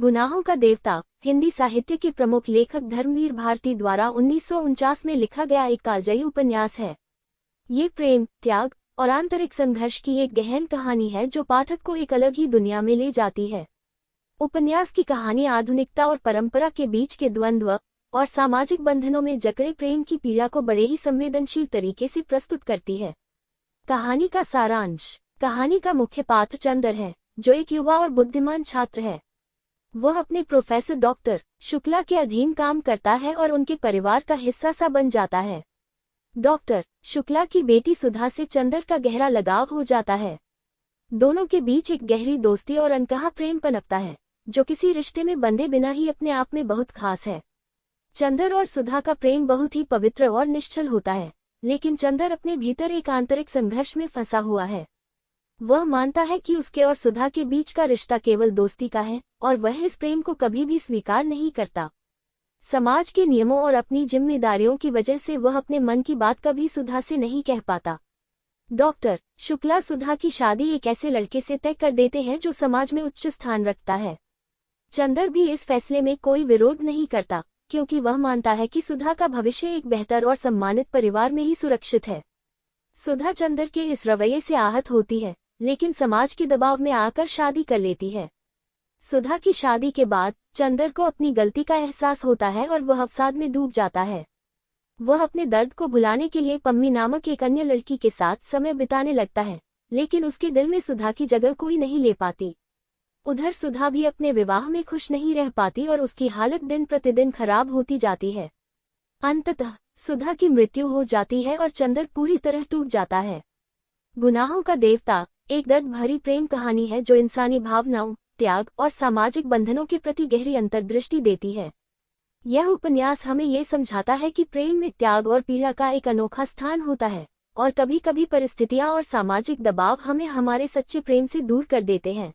गुनाहों का देवता हिंदी साहित्य के प्रमुख लेखक धर्मवीर भारती द्वारा 1949 में लिखा गया एक कालजयी उपन्यास है। ये प्रेम, त्याग और आंतरिक संघर्ष की एक गहन कहानी है जो पाठक को एक अलग ही दुनिया में ले जाती है। उपन्यास की कहानी आधुनिकता और परंपरा के बीच के द्वंद्व और सामाजिक बंधनों में जकड़े प्रेम की पीड़ा को बड़े ही संवेदनशील तरीके से प्रस्तुत करती है। कहानी का सारांश। कहानी का मुख्य पात्र चंदर है, जो एक युवा और बुद्धिमान छात्र है। वह अपने प्रोफेसर डॉक्टर शुक्ला के अधीन काम करता है और उनके परिवार का हिस्सा सा बन जाता है। डॉक्टर शुक्ला की बेटी सुधा से चंदर का गहरा लगाव हो जाता है। दोनों के बीच एक गहरी दोस्ती और अनकहा प्रेम पनपता है, जो किसी रिश्ते में बंधे बिना ही अपने आप में बहुत खास है। चंदर और सुधा का प्रेम बहुत ही पवित्र और निश्चल होता है, लेकिन चंदर अपने भीतर एक आंतरिक संघर्ष में फंसा हुआ है। वह मानता है कि उसके और सुधा के बीच का रिश्ता केवल दोस्ती का है और वह इस प्रेम को कभी भी स्वीकार नहीं करता। समाज के नियमों और अपनी जिम्मेदारियों की वजह से वह अपने मन की बात कभी सुधा से नहीं कह पाता। डॉक्टर शुक्ला सुधा की शादी एक ऐसे लड़के से तय कर देते हैं जो समाज में उच्च स्थान रखता है। चंदर भी इस फैसले में कोई विरोध नहीं करता, क्योंकि वह मानता है कि सुधा का भविष्य एक बेहतर और सम्मानित परिवार में ही सुरक्षित है। सुधा चंदर के इस रवैये से आहत होती है, लेकिन समाज के दबाव में आकर शादी कर लेती है। सुधा की शादी के बाद चंदर को अपनी गलती का एहसास होता है और वह अवसाद में डूब जाता है। वह अपने दर्द को भुलाने के लिए पम्मी नामक एक अन्य लड़की के साथ समय बिताने लगता है, लेकिन उसके दिल में सुधा की जगह कोई नहीं ले पाती। उधर सुधा भी अपने विवाह में खुश नहीं रह पाती और उसकी हालत दिन प्रतिदिन खराब होती जाती है। अंततः सुधा की मृत्यु हो जाती है और चंदर पूरी तरह टूट जाता है। गुनाहों का देवता एक दर्द भरी प्रेम कहानी है जो इंसानी भावनाओं, त्याग और सामाजिक बंधनों के प्रति गहरी अंतर्दृष्टि देती है। यह उपन्यास हमें ये समझाता है कि प्रेम में त्याग और पीड़ा का एक अनोखा स्थान होता है, और कभी कभी परिस्थितियां और सामाजिक दबाव हमें हमारे सच्चे प्रेम से दूर कर देते हैं।